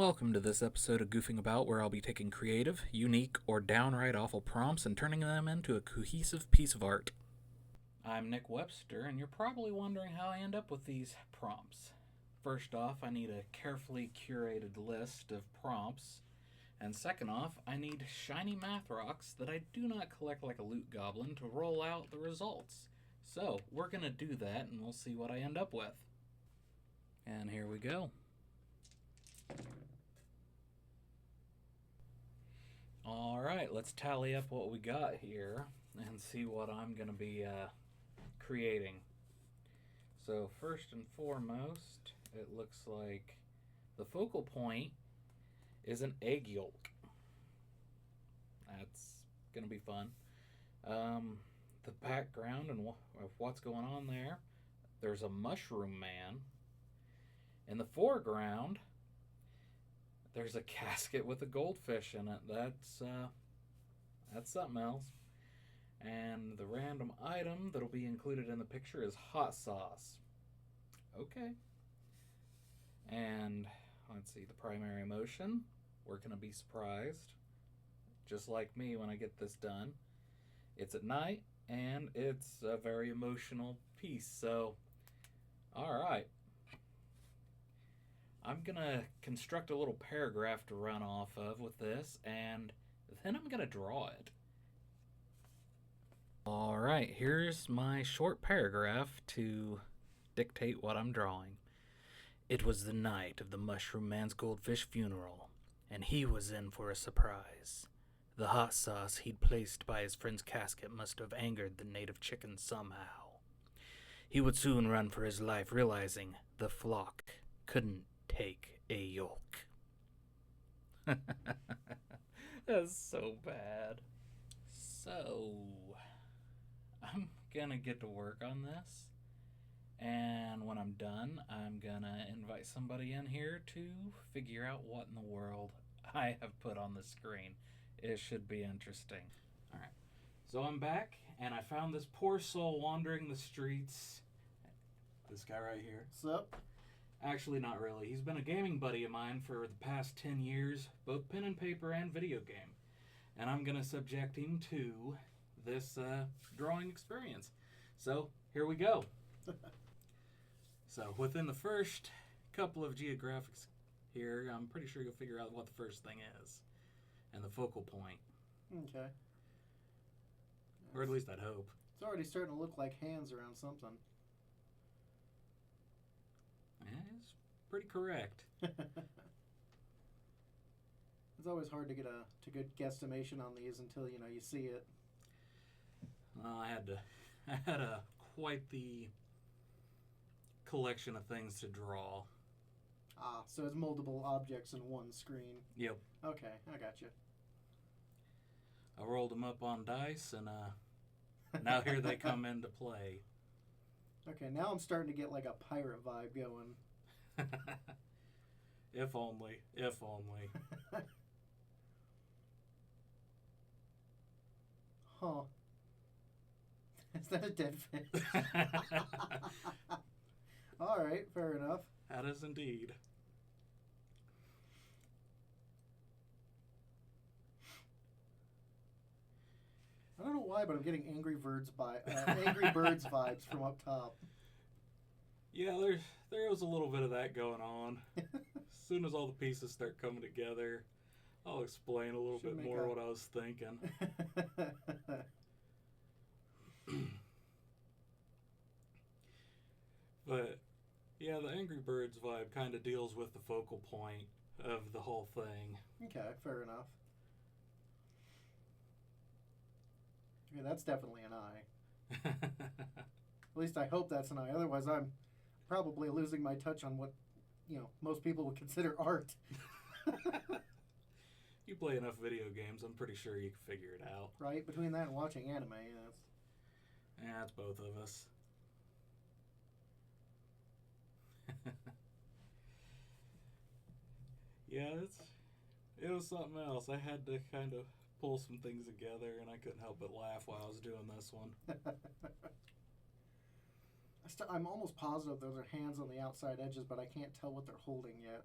Welcome to this episode of Goofing About, where I'll be taking creative, unique, or downright awful prompts and turning them into a cohesive piece of art. I'm Nick Webster, and you're probably wondering how I end up with these prompts. First off, I need a carefully curated list of prompts, and second off, I need shiny math rocks that I do not collect like a loot goblin to roll out the results. So, we're gonna do that, and we'll see what I end up with. And here we go. Alright, let's tally up what we got here and see what I'm going to be creating. So first and foremost, it looks like the focal point is an egg yolk. That's going to be fun. The background and what's going on there, there's a mushroom man. In the foreground, there's a casket with a goldfish in it. That's something else. And the random item that'll be included in the picture is hot sauce. Okay. And let's see, the primary emotion. We're going to be surprised, just like me when I get this done. It's at night, and it's a very emotional piece. So, alright. I'm going to construct a little paragraph to run off of with this, and then I'm going to draw it. Alright, here's my short paragraph to dictate what I'm drawing. It was the night of the Mushroom Man's goldfish funeral, and he was in for a surprise. The hot sauce he'd placed by his friend's casket must have angered the native chicken somehow. He would soon run for his life, realizing the flock couldn't take a yolk. That's so bad. So, I'm gonna get to work on this, and when I'm done, I'm gonna invite somebody in here to figure out what in the world I have put on the screen. It should be interesting. Alright, so I'm back, and I found this poor soul wandering the streets. This guy right here. What's up? Actually, not really. He's been a gaming buddy of mine for the past 10 years, both pen and paper and video game. And I'm going to subject him to this drawing experience. So, here we go. So, within the first couple of geographics here, I'm pretty sure you'll figure out what the first thing is. And the focal point. Okay. Or at least I'd hope. It's already starting to look like hands around something. It's pretty correct. It's always hard to get a good guesstimation on these until you see it. I had quite the collection of things to draw. Ah, so it's multiple objects in one screen. Yep. Okay, I gotcha. I rolled them up on dice, and now here they come into play. Okay, now I'm starting to get like a pirate vibe going. If only. If only. Huh. Is that a dead fish? Alright, fair enough. That is indeed. I don't know why, but I'm getting Angry Birds vibes from up top. Yeah, there was a little bit of that going on. As soon as all the pieces start coming together, I'll explain a little bit more what I was thinking. But, yeah, the Angry Birds vibe kind of deals with the focal point of the whole thing. Okay, fair enough. Yeah, that's definitely an eye. At least I hope that's an eye. Otherwise, I'm probably losing my touch on what, most people would consider art. You play enough video games, I'm pretty sure you can figure it out. Right? Between that and watching anime, yes. Yeah, it's both of us. Yeah, it was something else. I had to kind of pull some things together, and I couldn't help but laugh while I was doing this one. I'm almost positive those are hands on the outside edges, but I can't tell what they're holding yet.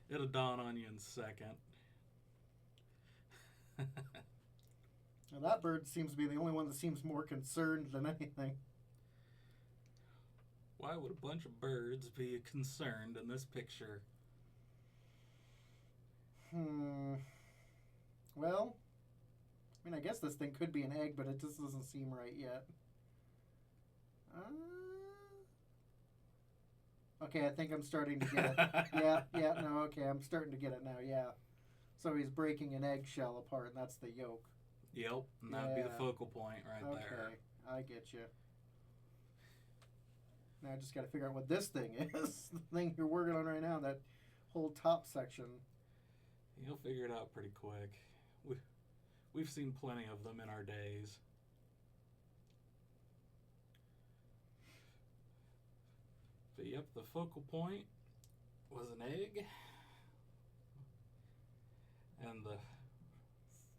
It'll dawn on you in a second. Now that bird seems to be the only one that seems more concerned than anything. Why would a bunch of birds be concerned in this picture? Well, I mean, I guess this thing could be an egg, but it just doesn't seem right yet. Okay, I think I'm starting to get it. No, okay, I'm starting to get it now, yeah. So he's breaking an eggshell apart, and that's the yolk. Yep, and that'd be the focal point right there. Okay, I get you. Now I just got to figure out what this thing is. The thing you're working on right now, that whole top section. You'll figure it out pretty quick. We've seen plenty of them in our days. But yep, the focal point was an egg. And the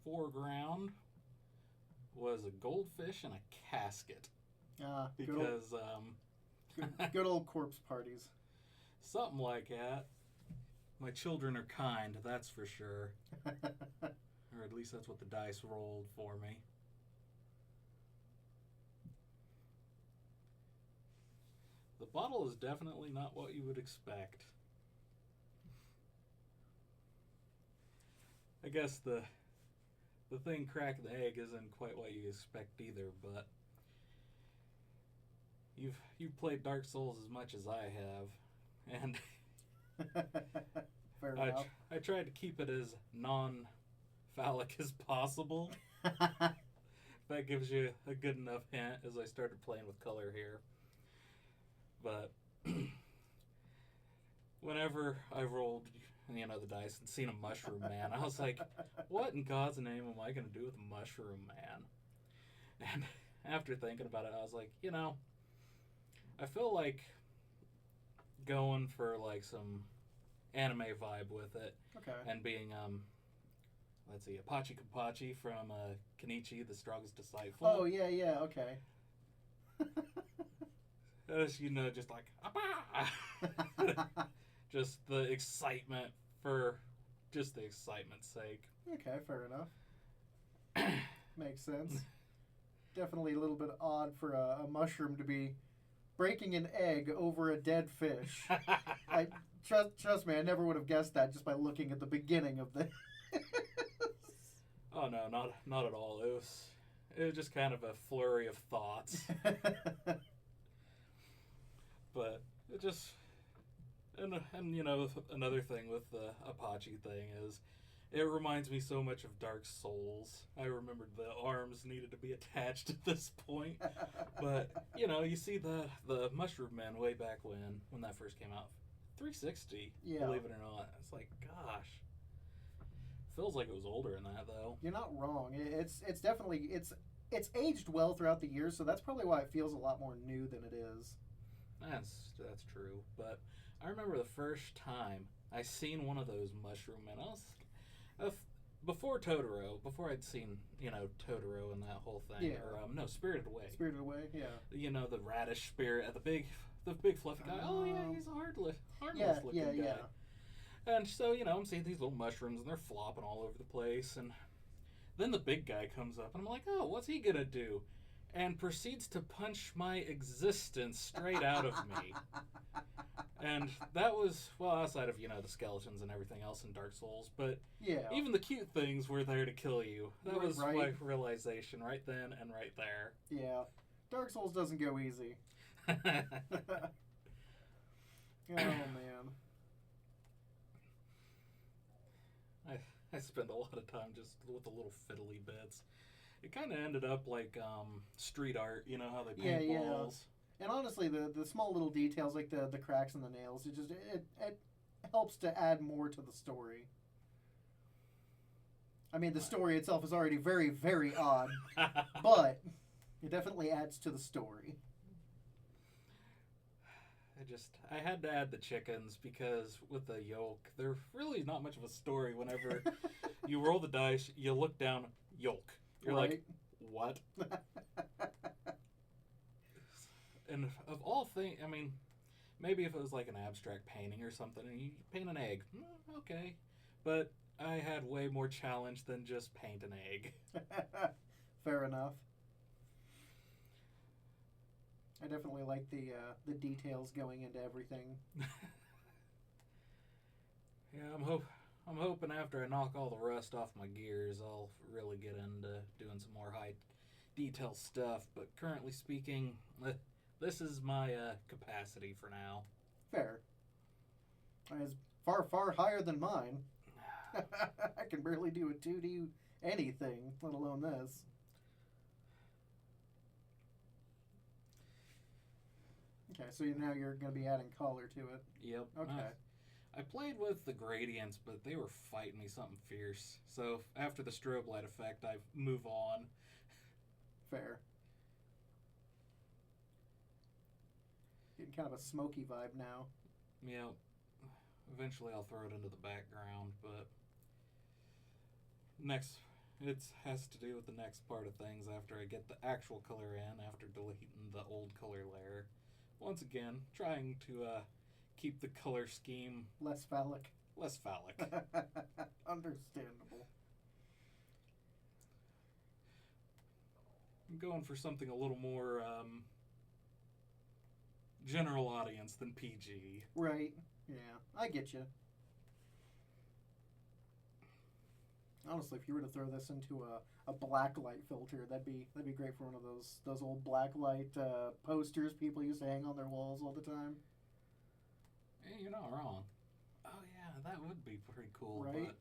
foreground was a goldfish and a casket. Because good old corpse parties. Something like that. My children are kind, that's for sure. Or at least that's what the dice rolled for me. The bottle is definitely not what you would expect. I guess the thing cracked the egg isn't quite what you expect either, but you've played Dark Souls as much as I have, and Fair enough. I tried to keep it as non-phallic as possible. That gives you a good enough hint as I started playing with color here. But whenever I rolled, the dice and seen a mushroom man, I was like, what in God's name am I going to do with a mushroom man? And after thinking about it, I was like, I feel like going for like some anime vibe with it. Okay. And being, let's see, Apache Kapachi from Kenichi, The Strongest Disciple. Oh, yeah, okay. As just like, just the excitement for just the excitement's sake. Okay, fair enough. Makes sense. Definitely a little bit odd for a mushroom to be breaking an egg over a dead fish. Trust me, I never would have guessed that just by looking at the beginning of this. Oh no, not at all. It was just kind of a flurry of thoughts. But it just and another thing with the Apache thing is it reminds me so much of Dark Souls. I remembered the arms needed to be attached at this point. But you see the Mushroom Man way back when that first came out. 360, yeah. Believe it or not. It's like, gosh. Feels like it was older than that, though. You're not wrong. It's definitely it's aged well throughout the years, so that's probably why it feels a lot more new than it is. That's true. But I remember the first time I seen one of those mushroom men. I was before Totoro, before I'd seen Totoro and that whole thing. Yeah. Or no, Spirited Away. Spirited Away, yeah. The radish spirit, the big fluffy guy. Oh yeah, he's a harmless looking guy. Yeah. And so, I'm seeing these little mushrooms, and they're flopping all over the place. And then the big guy comes up, and I'm like, oh, what's he going to do? And proceeds to punch my existence straight out of me. And that was, well, outside of, the skeletons and everything else in Dark Souls. But yeah, even the cute things were there to kill you. That was right. my realization right then and right there. Yeah. Dark Souls doesn't go easy. Oh, man. I spend a lot of time just with the little fiddly bits. It kind of ended up like street art, how they paint walls. And honestly, the small little details like the cracks in the nails, it helps to add more to the story. I mean, the story itself is already very, very odd, but it definitely adds to the story. I had to add the chickens because with the yolk, there's really not much of a story. Whenever you roll the dice, you look down, yolk. You're right. like, what? And of all things, I mean, Maybe if it was like an abstract painting or something, and you paint an egg, okay. But I had way more challenge than just paint an egg. Fair enough. I definitely like the details going into everything. Yeah, I'm hoping after I knock all the rust off my gears, I'll really get into doing some more high detail stuff. But currently speaking, this is my capacity for now. Fair. It's far, far higher than mine. I can barely do a 2D anything, let alone this. Okay, so now you're going to be adding color to it. Yep. Okay. I played with the gradients, but they were fighting me something fierce. So after the strobe light effect, I move on. Fair. Getting kind of a smoky vibe now. Yep. Eventually I'll throw it into the background, but next it has to do with the next part of things after I get the actual color in after deleting the old color layer. Once again, trying to keep the color scheme less phallic. Understandable. I'm going for something a little more general audience than PG. Right. Yeah, I get you. Honestly, if you were to throw this into a black light filter, that'd be great for one of those old black light posters people used to hang on their walls all the time. Hey, you're not wrong. Oh yeah, that would be pretty cool. Right. But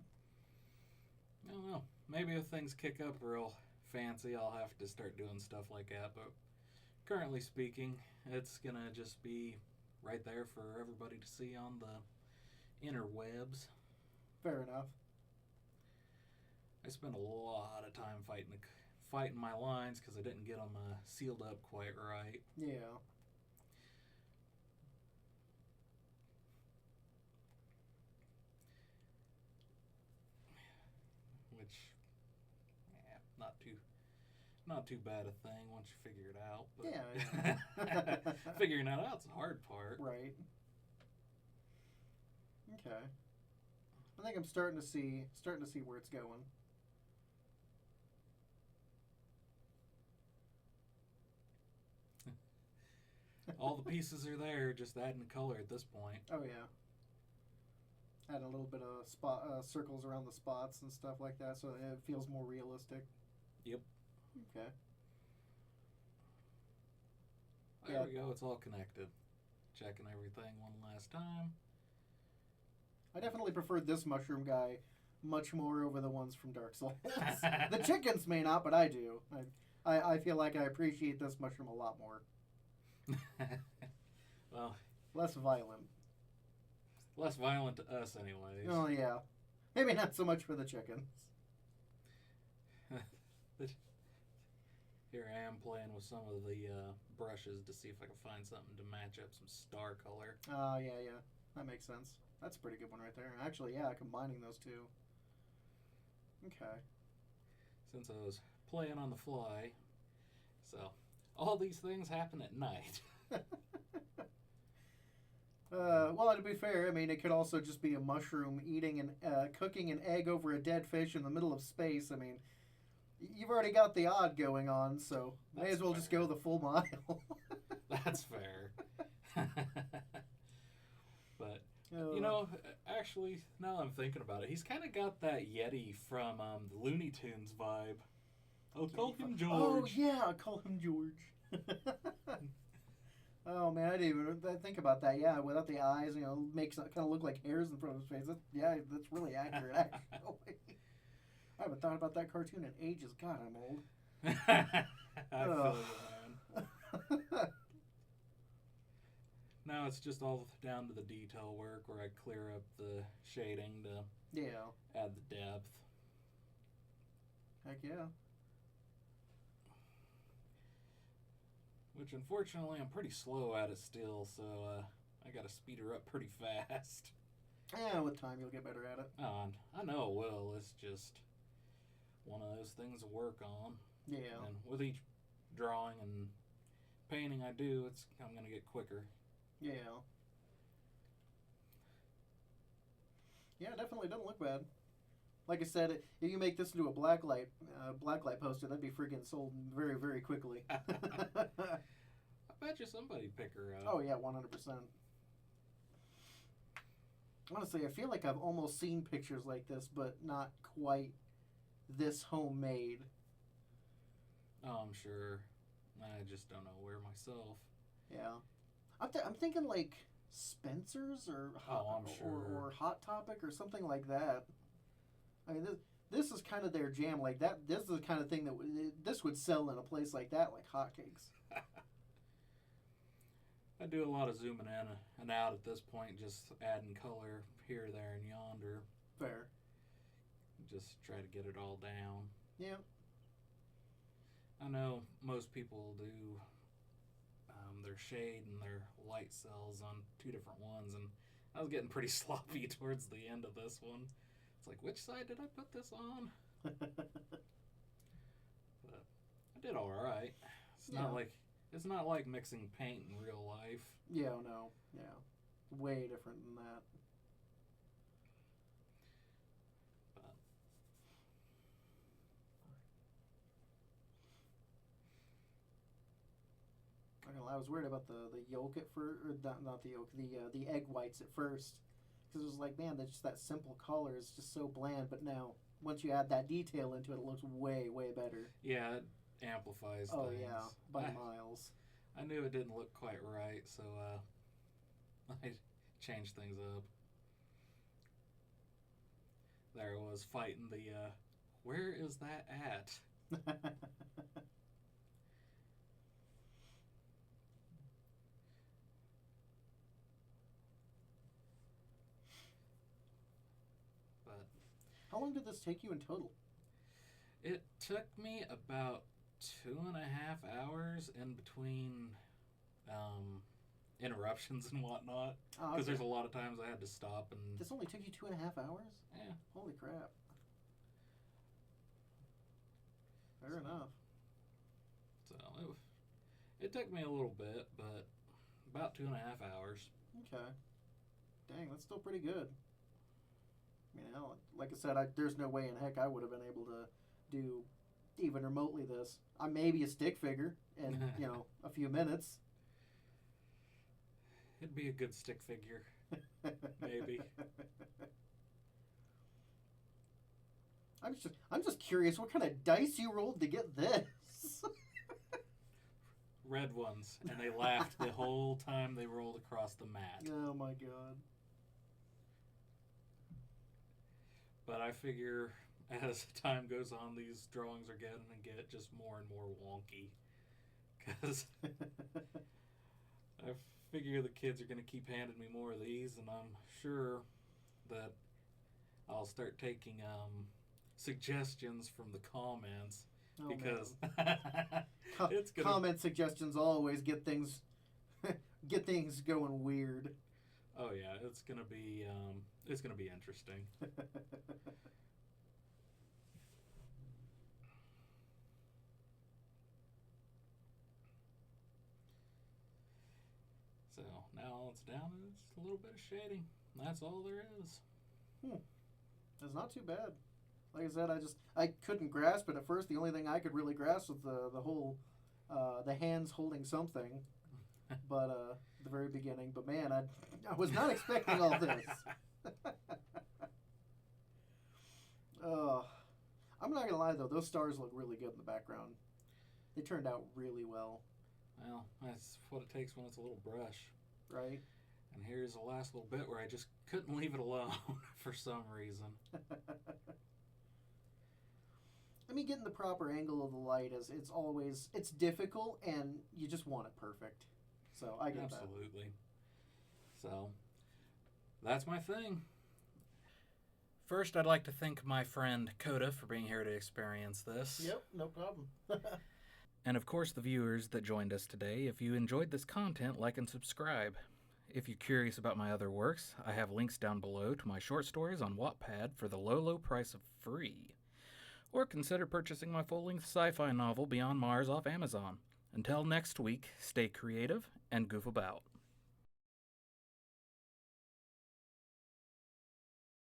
I don't know. Maybe if things kick up real fancy, I'll have to start doing stuff like that. But currently speaking, it's gonna just be right there for everybody to see on the interwebs. Fair enough. I spent a lot of time fighting my lines because I didn't get them sealed up quite right. Yeah. Which, yeah, not too bad a thing once you figure it out. But Yeah. figuring that out's the hard part. Right. Okay. I think I'm starting to see where it's going. All the pieces are there, just adding the color at this point. Oh yeah. Add a little bit of circles around the spots and stuff like that, so it feels more realistic. Yep. Okay. There we go. It's all connected. Checking everything one last time. I definitely preferred this mushroom guy much more over the ones from Dark Souls. The chickens may not, but I do. I feel like I appreciate this mushroom a lot more. Well, less violent. Less violent to us, anyways. Oh yeah, maybe not so much for the chickens. Here I am playing with some of the brushes to see if I can find something to match up some star color. Oh yeah, that makes sense. That's a pretty good one right there. Actually, yeah, combining those two. Okay. Since I was playing on the fly, so all these things happen at night. Well, to be fair, I mean, it could also just be a mushroom cooking an egg over a dead fish in the middle of space. I mean, you've already got the odd going on, so may as well just go the full mile. That's fair. But, you know, actually, now I'm thinking about it, he's kind of got that Yeti from the Looney Tunes vibe. I'll call him George. Oh, yeah, I'll call him George. Oh, man, I didn't even think about that. Yeah, without the eyes, makes it kind of look like hairs in front of his face. That's really accurate, actually. I haven't thought about that cartoon in ages. God, I'm old. I feel you, man. Now it's just all down to the detail work where I clear up the shading to add the depth. Heck yeah. Which, unfortunately, I'm pretty slow at it still, so I gotta speed her up pretty fast. Yeah, with time you'll get better at it. I know it will. It's just one of those things to work on. Yeah. And with each drawing and painting I do, I'm gonna get quicker. Yeah. Yeah, definitely doesn't look bad. Like I said, if you make this into a blacklight poster, that'd be freaking sold very, very quickly. I bet you somebody'd pick her up. Oh yeah, 100%. Honestly, I feel like I've almost seen pictures like this, but not quite this homemade. Oh, I'm sure. I just don't know where myself. Yeah, I'm thinking like Spencer's or I'm sure. or Hot Topic or something like that. I mean, this is kind of their jam. Like that, this is the kind of thing that this would sell in a place like that, like hotcakes. I do a lot of zooming in and out at this point, just adding color here, there, and yonder. Fair. Just try to get it all down. Yeah. I know most people do their shade and their light cells on two different ones, and I was getting pretty sloppy towards the end of this one. It's like, which side did I put this on? But I did all right. It's not like mixing paint in real life. Yeah, no, yeah, way different than that. I was worried about the yolk at first, or not the yolk, the egg whites at first, because it was like, man, that's just that simple color is just so bland. But now, once you add that detail into it, it looks way, way better. Yeah, it amplifies Oh things. yeah, by miles. I knew it didn't look quite right, so I changed things up. There I was fighting the, where is that at? But How long did this take you in total? it took me about 2.5 hours in between interruptions and whatnot, Oh, because okay. there's a lot of times I had to stop and This only took you 2.5 hours? yeah. Holy crap. Fair enough. So it took me a little bit, but about 2.5 hours. Okay. Dang, that's still pretty good. I mean, hell, like I said, there's no way in heck I would have been able to do even remotely this. I maybe a stick figure in a few minutes. It'd be a good stick figure, maybe. I'm just curious what kind of dice you rolled to get this. Red ones, and they laughed the whole time they rolled across the mat. Oh my god. But I figure as time goes on, these drawings are getting to get just more and more wonky. Because I figure the kids are going to keep handing me more of these, and I'm sure that I'll start taking suggestions from the comments. Oh, because it's comment suggestions always get things going weird. Oh yeah, it's gonna be interesting. So now all it's down is a little bit of shading. That's all there is. That's not too bad. Like I said, I couldn't grasp it at first. The only thing I could really grasp was the whole the hands holding something. But the very beginning. But man, I was not expecting all this. I'm not gonna lie though, those stars look really good in the background. They turned out really well. Well, that's what it takes when it's a little brush. Right? And here's the last little bit where I just couldn't leave it alone for some reason. I mean, getting the proper angle of the light it's difficult, and you just want it perfect. So I get that. Absolutely. So that's my thing. First, I'd like to thank my friend Coda for being here to experience this. Yep, no problem. And of course, the viewers that joined us today. If you enjoyed this content, like and subscribe. If you're curious about my other works, I have links down below to my short stories on Wattpad for the low, low price of free. Or consider purchasing my full-length sci-fi novel Beyond Mars off Amazon. Until next week, stay creative and goof about.